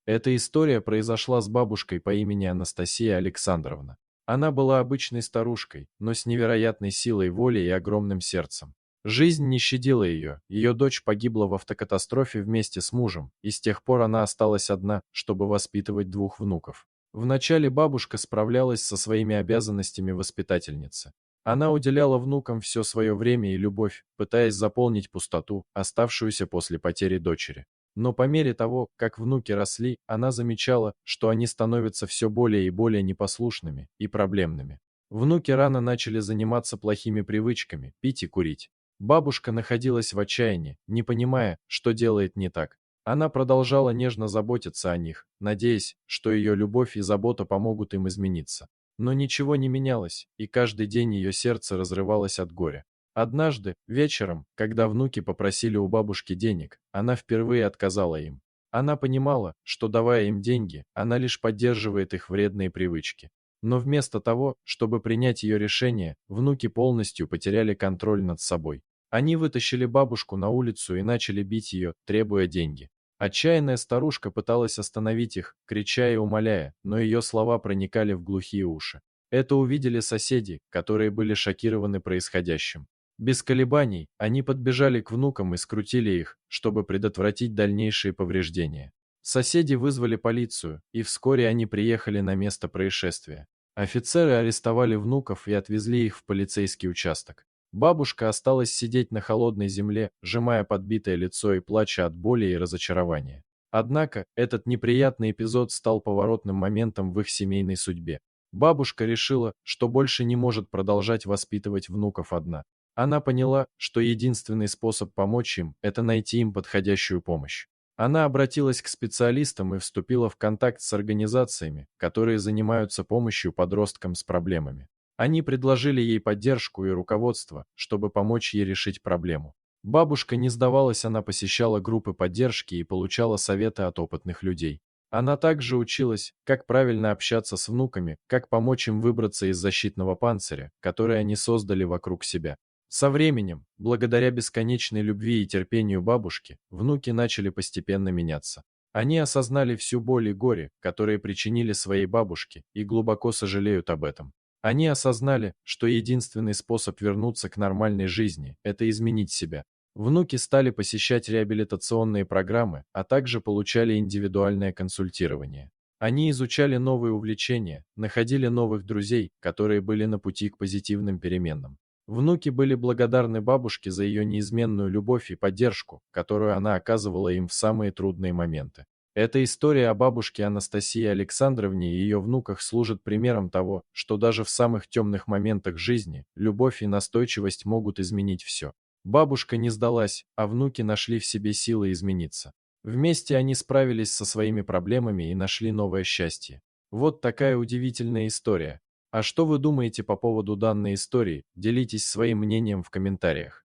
Эта история произошла с бабушкой по имени Анастасия Александровна. Она была обычной старушкой, но с невероятной силой воли и огромным сердцем. Жизнь не щадила ее дочь погибла в автокатастрофе вместе с мужем, и с тех пор она осталась одна, чтобы воспитывать двух внуков. Вначале бабушка справлялась со своими обязанностями воспитательницы. Она уделяла внукам все свое время и любовь, пытаясь заполнить пустоту, оставшуюся после потери дочери. Но по мере того, как внуки росли, она замечала, что они становятся все более и более непослушными и проблемными. Внуки рано начали заниматься плохими привычками, пить и курить. Бабушка находилась в отчаянии, не понимая, что делает не так. Она продолжала нежно заботиться о них, надеясь, что ее любовь и забота помогут им измениться. Но ничего не менялось, и каждый день ее сердце разрывалось от горя. Однажды, вечером, когда внуки попросили у бабушки денег, она впервые отказала им. Она понимала, что давая им деньги, она лишь поддерживает их вредные привычки. Но вместо того, чтобы принять ее решение, внуки полностью потеряли контроль над собой. Они вытащили бабушку на улицу и начали бить ее, требуя деньги. Отчаянная старушка пыталась остановить их, крича и умоляя, но ее слова проникали в глухие уши. Это увидели соседи, которые были шокированы происходящим. Без колебаний, они подбежали к внукам и скрутили их, чтобы предотвратить дальнейшие повреждения. Соседи вызвали полицию, и вскоре они приехали на место происшествия. Офицеры арестовали внуков и отвезли их в полицейский участок. Бабушка осталась сидеть на холодной земле, сжимая подбитое лицо и плача от боли и разочарования. Однако, этот неприятный эпизод стал поворотным моментом в их семейной судьбе. Бабушка решила, что больше не может продолжать воспитывать внуков одна. Она поняла, что единственный способ помочь им – это найти им подходящую помощь. Она обратилась к специалистам и вступила в контакт с организациями, которые занимаются помощью подросткам с проблемами. Они предложили ей поддержку и руководство, чтобы помочь ей решить проблему. Бабушка не сдавалась, она посещала группы поддержки и получала советы от опытных людей. Она также училась, как правильно общаться с внуками, как помочь им выбраться из защитного панциря, который они создали вокруг себя. Со временем, благодаря бесконечной любви и терпению бабушки, внуки начали постепенно меняться. Они осознали всю боль и горе, которые причинили своей бабушке, и глубоко сожалеют об этом. Они осознали, что единственный способ вернуться к нормальной жизни – это изменить себя. Внуки стали посещать реабилитационные программы, а также получали индивидуальное консультирование. Они изучали новые увлечения, находили новых друзей, которые были на пути к позитивным переменам. Внуки были благодарны бабушке за ее неизменную любовь и поддержку, которую она оказывала им в самые трудные моменты. Эта история о бабушке Анастасии Александровне и ее внуках служит примером того, что даже в самых темных моментах жизни любовь и настойчивость могут изменить все. Бабушка не сдалась, а внуки нашли в себе силы измениться. Вместе они справились со своими проблемами и нашли новое счастье. Вот такая удивительная история. А что вы думаете по поводу данной истории? Делитесь своим мнением в комментариях.